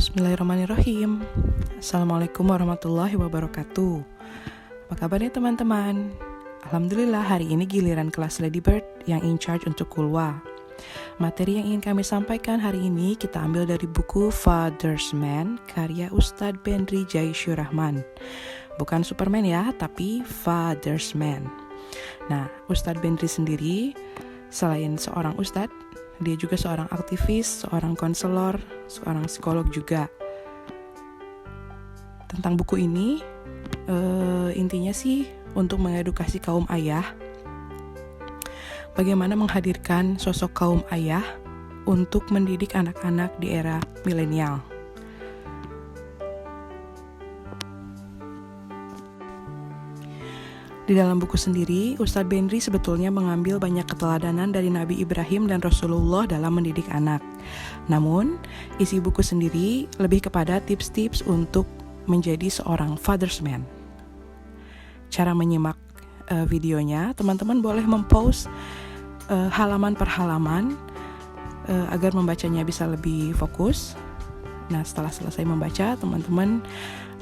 Bismillahirrahmanirrahim. Assalamualaikum warahmatullahi wabarakatuh. Apa kabarnya teman-teman? Alhamdulillah hari ini giliran kelas Ladybird yang in charge untuk Kulwa. Materi yang ingin kami sampaikan hari ini kita ambil dari buku Father's Man karya Ustadz Bendri Jaisyur Rahman. Bukan Superman ya, tapi Father's Man. Nah, Ustadz Bendri sendiri selain seorang ustadz, dia juga seorang aktivis, seorang konselor, seorang psikolog juga. Tentang buku ini, intinya sih untuk mengedukasi kaum ayah, bagaimana menghadirkan sosok kaum ayah untuk mendidik anak-anak di era milenial. Di dalam buku sendiri, Ustadz Bendri sebetulnya mengambil banyak keteladanan dari Nabi Ibrahim dan Rasulullah dalam mendidik anak. Namun, isi buku sendiri lebih kepada tips-tips untuk menjadi seorang father's man. Cara menyimak videonya, teman-teman boleh mempost halaman per halaman agar membacanya bisa lebih fokus. Nah, setelah selesai membaca, teman-teman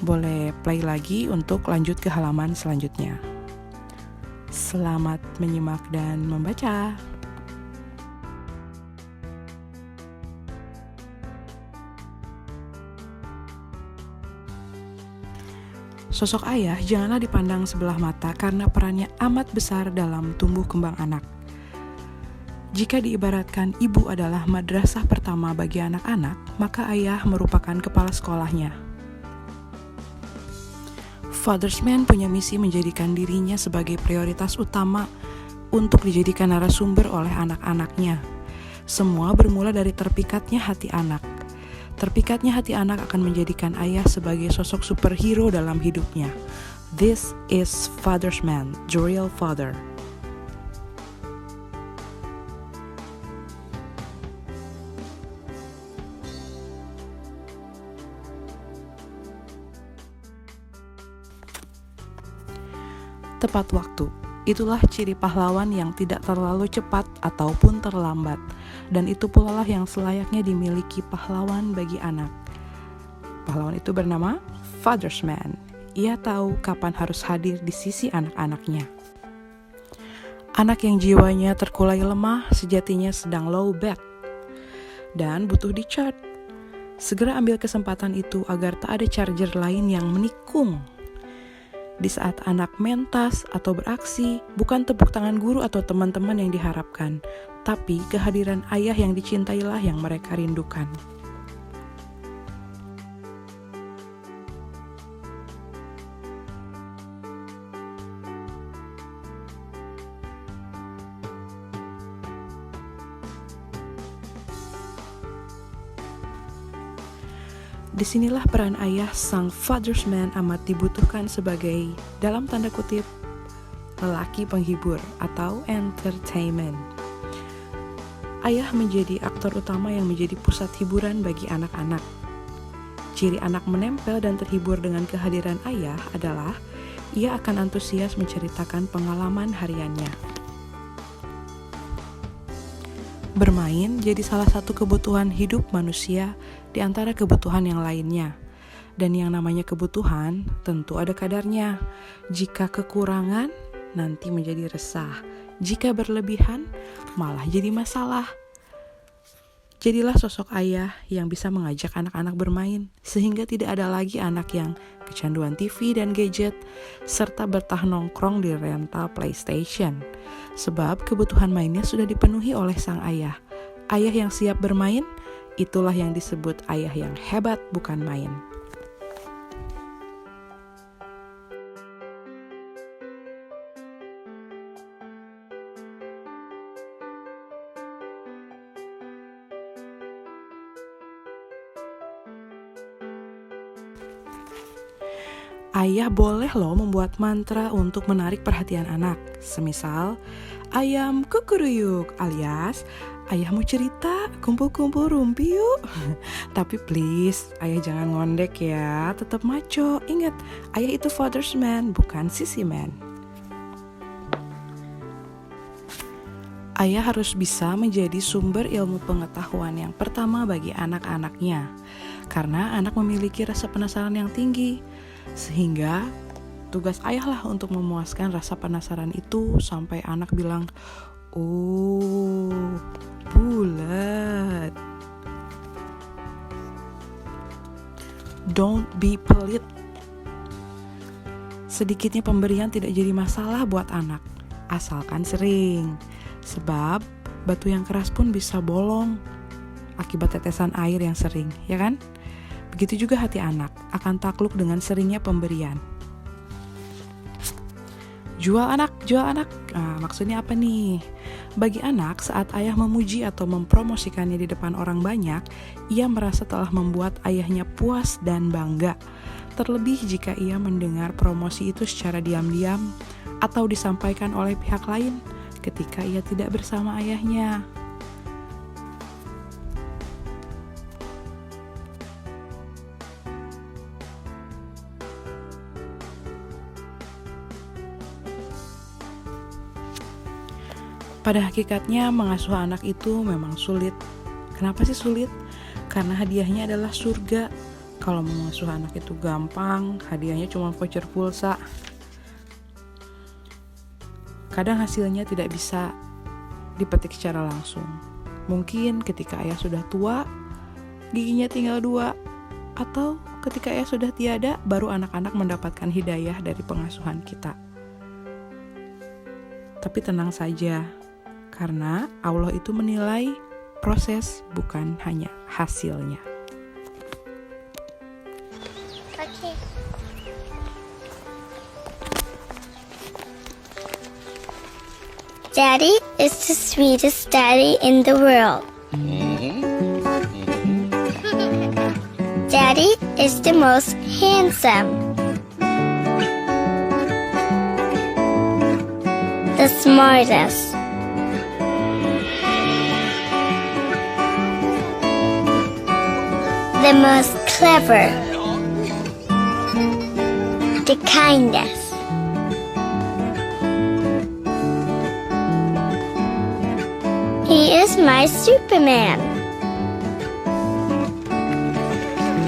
boleh play lagi untuk lanjut ke halaman selanjutnya. Selamat menyimak dan membaca. Sosok ayah janganlah dipandang sebelah mata karena perannya amat besar dalam tumbuh kembang anak. Jika diibaratkan ibu adalah madrasah pertama bagi anak-anak, maka ayah merupakan kepala sekolahnya. Father's Man punya misi menjadikan dirinya sebagai prioritas utama untuk dijadikan narasumber oleh anak-anaknya. Semua bermula dari terpikatnya hati anak. Terpikatnya hati anak akan menjadikan ayah sebagai sosok superhero dalam hidupnya. This is Father's Man, the real father. Tepat waktu, itulah ciri pahlawan yang tidak terlalu cepat ataupun terlambat, dan itu pula lah yang selayaknya dimiliki pahlawan bagi anak. Pahlawan itu bernama Father's Man. Ia tahu kapan harus hadir di sisi anak-anaknya. Anak yang jiwanya terkulai lemah sejatinya sedang low bat dan butuh di-charge. Segera ambil kesempatan itu agar tak ada charger lain yang menikung. Di saat anak mentas atau beraksi, bukan tepuk tangan guru atau teman-teman yang diharapkan, tapi kehadiran ayah yang dicintailah yang mereka rindukan. Disinilah peran ayah sang Father's Man amat dibutuhkan sebagai, dalam tanda kutip, lelaki penghibur atau entertainment. Ayah menjadi aktor utama yang menjadi pusat hiburan bagi anak-anak. Ciri anak menempel dan terhibur dengan kehadiran ayah adalah ia akan antusias menceritakan pengalaman hariannya. Bermain jadi salah satu kebutuhan hidup manusia di antara kebutuhan yang lainnya. Dan yang namanya kebutuhan tentu ada kadarnya. Jika kekurangan, nanti menjadi resah. Jika berlebihan, malah jadi masalah. Jadilah sosok ayah yang bisa mengajak anak-anak bermain, sehingga tidak ada lagi anak yang kecanduan TV dan gadget, serta betah nongkrong di rental PlayStation. Sebab kebutuhan mainnya sudah dipenuhi oleh sang ayah. Ayah yang siap bermain, itulah yang disebut ayah yang hebat bukan main. Ayah boleh loh membuat mantra untuk menarik perhatian anak. Semisal, ayam kukuruyuk alias ayah mau cerita, kumpul-kumpul rumpi yuk. Tapi please, ayah jangan ngondek ya, tetap maco. Ingat, ayah itu Father's Man, bukan sissy man. Ayah harus bisa menjadi sumber ilmu pengetahuan yang pertama bagi anak-anaknya. karena anak memiliki rasa penasaran yang tinggi. Sehingga tugas ayah lah untuk memuaskan rasa penasaran itu sampai anak bilang, "Oh, bulat." Don't be pelit. Sedikitnya pemberian tidak jadi masalah buat anak, asalkan sering. Sebab batu yang keras pun bisa bolong akibat tetesan air yang sering, ya kan? Begitu juga hati anak akan takluk dengan seringnya pemberian. Jual anak. Nah, maksudnya apa nih? Bagi anak, saat ayah memuji atau mempromosikannya di depan orang banyak, ia merasa telah membuat ayahnya puas dan bangga. Terlebih jika ia mendengar promosi itu secara diam-diam atau disampaikan oleh pihak lain ketika ia tidak bersama ayahnya. Pada hakikatnya mengasuh anak itu memang sulit. Kenapa sih sulit? Karena hadiahnya adalah surga. Kalau mengasuh anak itu gampang, hadiahnya cuma voucher pulsa. Kadang hasilnya tidak bisa dipetik secara langsung. Mungkin ketika ayah sudah tua, giginya tinggal 2. Atau ketika ayah sudah tiada, baru anak-anak mendapatkan hidayah dari pengasuhan kita. Tapi tenang saja, karena Allah itu menilai proses, bukan hanya hasilnya. Okay. Daddy is the sweetest daddy in the world. Daddy is the most handsome. The smartest. The most clever. The kindest. He is my Superman.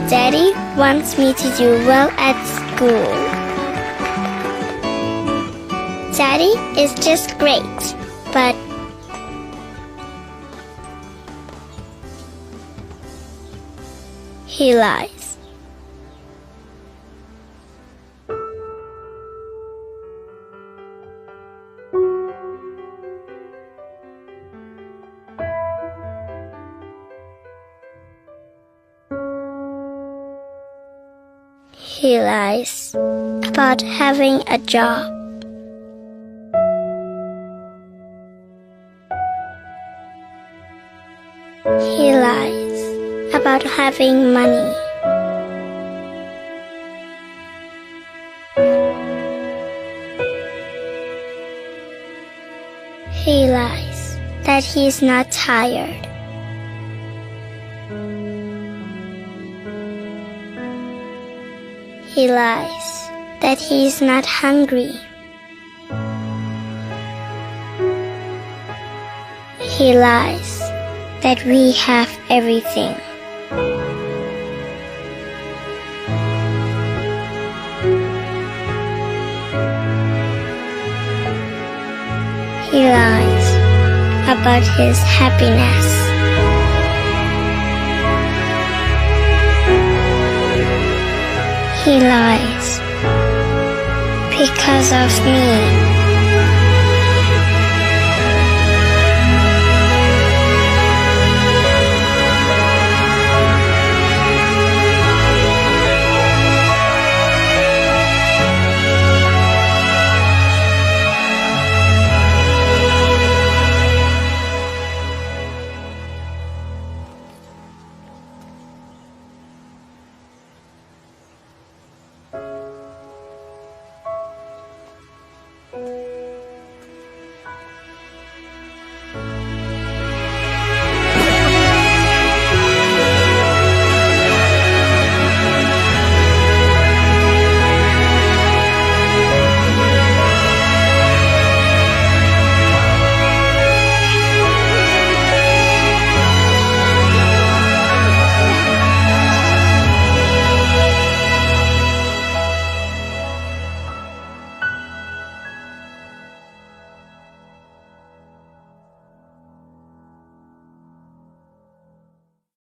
Daddy wants me to do well at school. Daddy is just great, but he lies. He lies about having a job. He lies about having money. He lies that he's not tired. He lies that he's not hungry. He lies that we have everything. He lies about his happiness. He lies because of me.